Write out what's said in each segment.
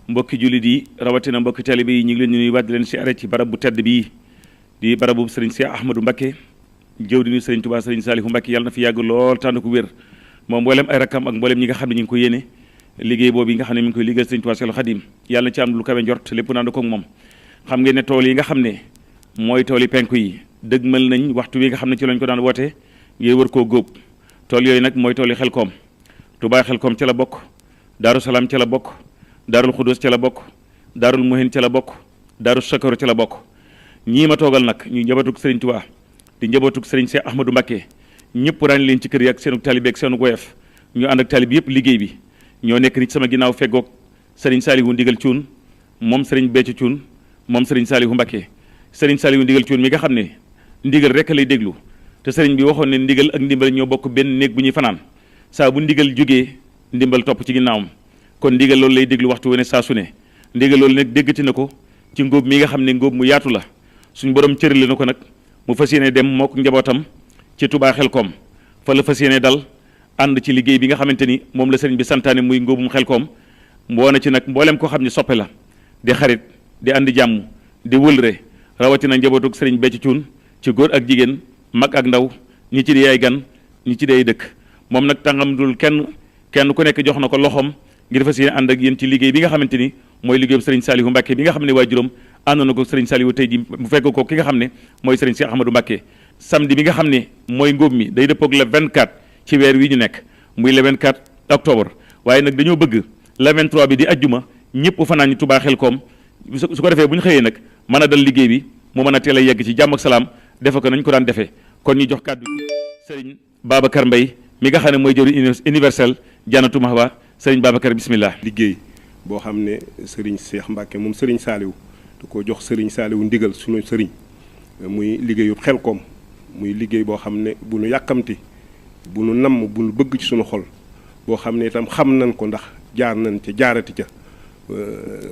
mbokki jullit yi rawatina mbokki taalibe yi ñu ngi leen di nuyuwaat di leen siyaare ci barab bu tedd bii di barabu sëriñ Cheikh Ahmadou Mbacké jëwriñu sëriñ Touba sëriñ Saliou Mbacké yàlla na fi yàgg lool tànn ko wér moom mboolem ay rakkam ak mboolem ñi nga xam ne ñu ngi ko yéene liggéey boobu yi nga xam ne mi ngi koy liggéeyal sëriñ Touba Cheikhoul Khadim yàlla na ci am lu kawe njort lépp naan ko ak moom xam ngeen ne tool yi nga xam ne mooy tool yi penku yi dëgmal nañ waxtu wi nga xam ne ci lañ ko daan woote ngir wër koo góob tool yooyu nag mooy tool yi Xelkom Touba Xelkom ca la bokk Daaru Salaam ca la bokk Daarul Xudus ca la bokk Daarul Muhin ca la bokk Daaru Shakor ca la bokk ñii ma toogal nag ñu njabootug sëriñ Touba di njabootug sëriñ Cheikh Ahmadou Mbacké ñëpp ràññ leen ci kër yi ak seenu taalibe ak seenu goyef ñu ànd ak taalibe yëpp liggéey bi ñoo nekk ni ci sama ginnaaw feggoog sëriñ Saliou Ndigal Thioune moom sëriñ Béthio Thioune moom sëriñ Saliou Mbacké sëriñ Saliou Ndigal Thioune mi nga xam ne ndigal rek lay déglu te sëriñ bi waxoon ne ndigal ak ndimbal ñoo bokk benn néeg bu ñuy fanaan saa bu ndigal jógee ndimbal topp ci ginnaawam kon ndigal loolu lay déglu waxtu wane saa su ne ndigal loolu nag déggati na ko ci ngóob mi nga xam ne ngóob mu yaatu la suñ borom cërale na ko nag mu fas yéene dem moo ko njabootam ci Touba Xelkom fa la fas yéene dal ànd ci liggéey bi nga xamante ni moom la sëriñ bi santaane muy ngóobum Xelkom mboo na ci nag mboolem koo xam ne soppe la di xarit di andi jàmm di wëlre rawatina njabootug sëriñ Béthio Thioune ci góor ak jigéen mag ak ndaw ñi ci di yaay gan ñi ci day dëkk moom nag tàngam dul kenn ku nekk jox na ko loxoom ngir fas yéene ànd ak yéen ci liggéey bi nga xamante ni mooy liggéeyu sëriñ Saliou Mbacké bi nga xam ne waajuram ànd na ko sëriñ Saliou tey ji mu fekk ko ki nga xam ne mooy sëriñ Cheikh Ahmadou Mbacké samedi bi nga xam ne mooy ngóob mi day dëppoog le 24 ci weer wi ñu nekk muy le 24 octobre waaye nag dañoo bëgg le 23 bi di ajjuma ñëpp fanaan ñi Touba Xelkom su ko defee bu ñu xëyee nag mën a dal liggéey bi mu mën a teel a yegg ci jàmm ak salaam defe ko nañ ko daan defee kon ñu jox kàddu sëriñ Babacar Mbaye mi nga xam ne mooy jëwriñ universel Jannatul Mahwa sëriñ Babacar bismillah. liggéey boo xam ne sëriñ Cheikh Mbacké moom sëriñ Saliou du ko jox sëriñ Saliou ndigal sunu sëriñ muy liggéeyu Xelkom muy liggéey boo xam ne bu nu yàkkamti bu nu namm bu nu bëgg ci sunu xol boo xam ne itam xam nañ ko ndax jaar nañ ca jaarati ca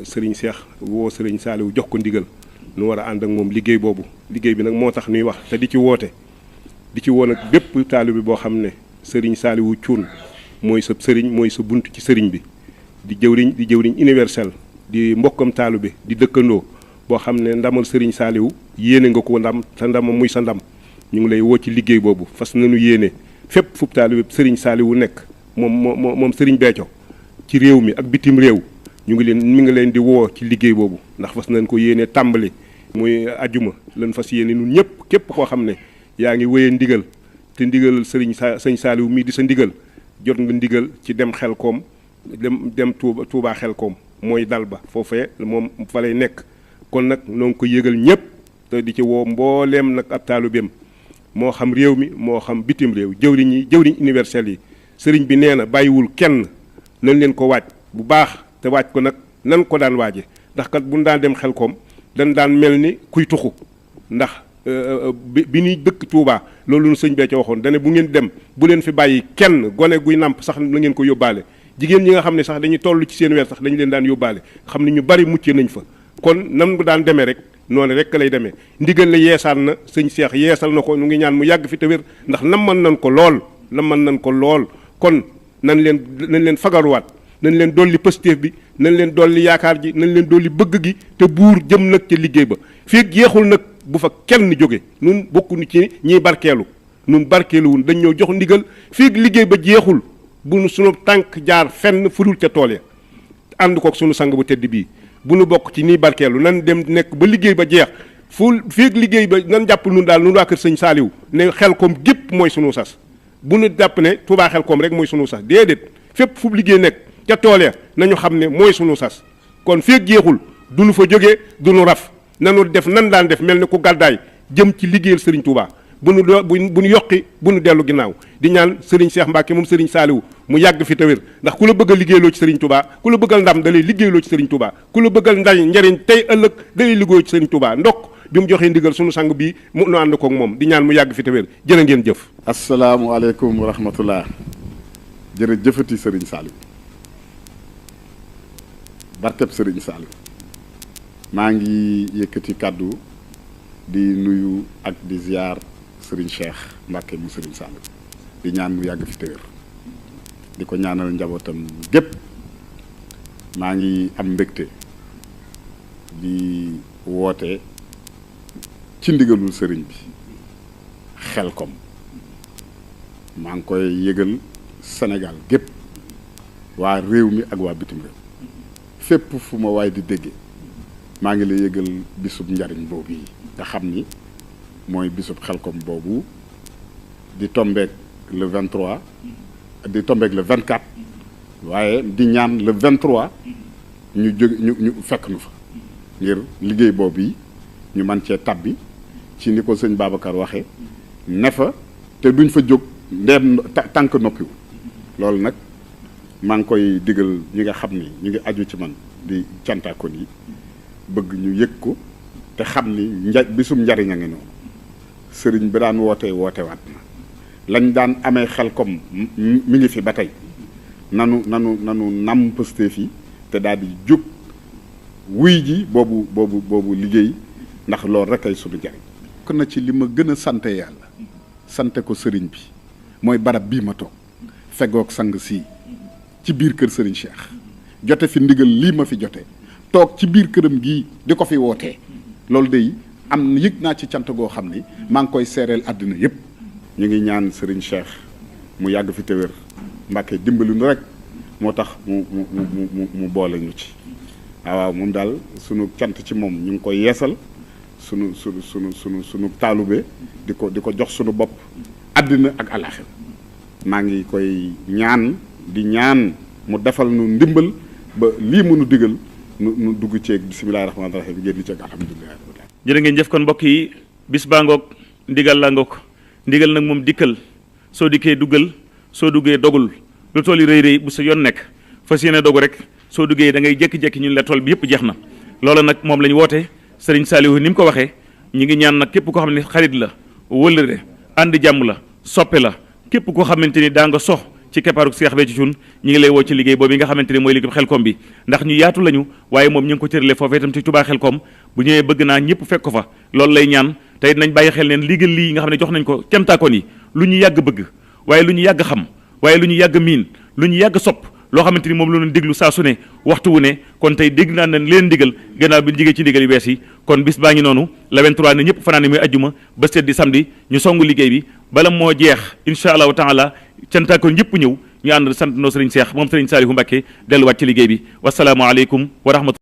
sëriñ Cheikh woo sëriñ Saliou jox ko ndigal nu war a ànd ak moom liggéey boobu liggéey bi nag moo tax nuy wax te di ci woote di ci woon ak bépp taalibe bi boo xam ne sëriñ Saliou Thioune mooy sa sëriñ mooy sa bunt ci sëriñ bi di jëwriñ universel di mbokkam taalibe di dëkkandoo boo xam ne ndamal sëriñ Saliou yéene nga ko ndam sa ndam muy sa ndam ñu ngi lay woo ci liggéey boobu fas nañu yéene fépp fu taalibe sëriñ Saliou nekk moom sëriñ Béthio ci réew mi ak bitim réew mi ngi leen di woo ci liggéey boobu ndax fas nañ ko yéene tàmbali muy ajuma lan fas yéene ñun ñëpp képp koo xam ne yaa ngi wéyee ndigal te ndigal sëñ Saliou mii di sa ndigal jot nga ndigal ci dem Xelkom dem Touba Xelkom mooy dal ba foofee moom fa lay nekk kon nag noo ngi ko yëgal ñëpp te di ci woo mbooleem nag ab taalibeem moo xam réew mi moo xam bitim réew jëwriñ universel yi sëriñ bi nee na bàyyiwul kenn nañ leen ko waaj bu baax te waaj ko nag nan ko daan waaje ndax kat bu ñu daan dem Xelkom dañ daan mel ni kuy tuxu ndax bi ñuy dëkk Touba loolu nu sëñ Béthio waxoon dane bu ngeen dem bu leen fi bàyyi kenn gone guy nàmp sax na ngeen ko yóbbaale jigéen ñi nga xam ne sax dañuy toll ci seen weer sax dañu leen daan yóbbaale xam ne ñu bari mucc nañ fa kon nam ko daan demee rek noonu rek lay demee ndigal la yeesaan na sëñ Cheikh yeesal na ko ñu ngi ñaan mu yàgg fi te wér ndax mën nañ ko lool kon nañ leen fagaruwaat nañ leen dolli pëstéef bi nañ leen dolli yaakaar ji nañ leen dolli bëgg gi te buur jëm nag ca liggéey ba fii jeexul nag bu fa kenn jóge nun bokkuñu ci ñiy barkeelu nun barkeeluwun dañ ñëw jox ndigal fii liggéey ba jeexul bu nu sunu tànk jaar fenn fudul ca tool ya ànd kook sunu sang bu tedd bii bu nu bokk ci nii barkeelu nan dem nekk ba liggéey ba jeex fii liggéey ba nan jàpp nun daal nun waa kër sëñ Saliou ne Xelkom gépp mooy sunu sas bu nu jàpp ne Touba Xelkom rek mooy sunu sas déedéet fépp fu liggéey nekk ca tool ya nañu xam ne mooy sunu sas kon fii jeexul du nu fa jógee du nu raf nanu def nan daan def mel ni ku gàddaay jëm ci liggéeyal Serigne Touba bu nu yokki bu nu dellu ginnaaw di ñaan Serigne Cheikh Mbacké moom Serigne Saliou mu yàgg fi te wér ndax ku la bëgg a liggéeyloo ci Serigne Touba ku la bëggal ndam da lay liggéeyloo ci Serigne Touba ku la bëggal njariñ tey ëllëg da lay liggéeyoo ci Serigne Touba ndokk bi mu joxee ndigal sunu sang bii mu nu ànd koog moom di ñaan mu yàgg fi te wér jërë ngeen jëf. asalaamualeykum wa rahmatullah jërëjëfati Serigne Saliou barkeb Serigne Saliou maa ngi yëkkati kàddu di nuyu ak di ziar Serigne Cheikh Mbacké mu Serigne Saliou di ñaan mu yàgg fi te wér di ko ñaanal njabootam gépp maa ngi am mbégte di woote ci ndigalul sëriñ bi Xelkom maa ngi koy yëgal Sénégal gépp waa réew mi ak waa bitim réew fépp fu ma waay di dégge maa ngi lay yëgal bisub njariñ boobu yi nga xam ni mooy bisub Xelkom boobu di tombeek le 23 di tombeek le 24 waaye di ñaan le 23 ñu jóg ñu fekk nu fa ngir liggéey boobu yi ñu man cee tabbi ci ni ko sëñ Babacar waxee ne fa te duñ fa jóg ndeem tànk noppiwu loolu nag maa ngi koy digal ñi nga xam ni ñu ngi aju ci man di cantaakon yi bëgg ñu yëg ko te xam ni bisum njariñ a ngi noonu sëriñ bi daan woote waat na lañ daan amee Xelkom mi ngi fi ba tey nanu nam pëste fi te daal di jóg wuy ji boobu liggéey ndax loolu rek ay sunu njariñ kon na ci li ma gën a sante yàlla sante ko sëriñ bi mooy barab bii ma toog fegook sang sii ci biir kër sëriñ Cheikh jote fi ndigal lii ma fi jote toog ci biir këram gii di ko fi wootee loolu day am yëg naa ci cant goo xam ni maa ngi koy seereel àddina yépp ñu ngi ñaan sëriñ Cheikh mu yàgg fi te wér Mbàkke dimbali nu rek moo tax mu boole ñu ci waaw moom daal sunu cant ci moom ñu ngi koy yeesal sunu taalube di ko jox sunu bopp àddina ak àllaaxira maa ngi koy ñaan mu defal nu ndimbal ba lii mënu digal nu dugg ceeg bismillaahi rahmaani rahiim génn ceeg alhamdulilah. jërë ngeen jëf kon mbokk yi bis baa ngoog ndigal laa ngoog ndigal nag moom dikkal soo dikkee duggal soo duggee dogul lu tool yi rëy bu sa yoon nekk fas yéene dogu rek soo duggee da ngay jékki-jékki ñun la tool bi yëpp jeex na loola nag moom la ñu woote sëriñ Saliou ni mu ko waxee ñi ngi ñaan nag képp koo xam ne xarit la wëllëre ànd jàmm la soppe la képp koo xamante ni daa nga sox ci keppaaruk Seex Béthio Thioune ñi ngi lay woo ci liggéey boobu yi nga xamante ni mooy liggéey Xelkom bi ndax ñu yaatu lañu waaye moom ñu ngi ko cëralee foofee itam ci Touba Xelkom bu ñëwee bëgg naa ñëpp fekk ko fa loolu lay ñaan tey nañ bàyyi xel neen liggéey lii nga xam ne jox nañ ko cantaakoon yi lu ñu yàgg bëgg waaye lu ñu yàgg xam waaye lu ñu yàgg miin lu ñu yàgg sopp loo xamante ni moom la ñu déglu saa su ne waxtu wu ne kon tey dégg naa ne leen digal gannaaw bi ñu jigee ci ndigal yu bees yi kon bis baa ngi noonu le 23 ne ñëpp fanaan muy ajjuma ba seet di samedi ñu songu liggéey bi bala moo jeex incha allahu taala cantaakoon ñëpp ñëw ñu ànd sant noo sëriñ Seex moom sëriñ Saalihu Mbàkke delluwaat ci liggéey bi wasalaamu aleykum wa rahmatulah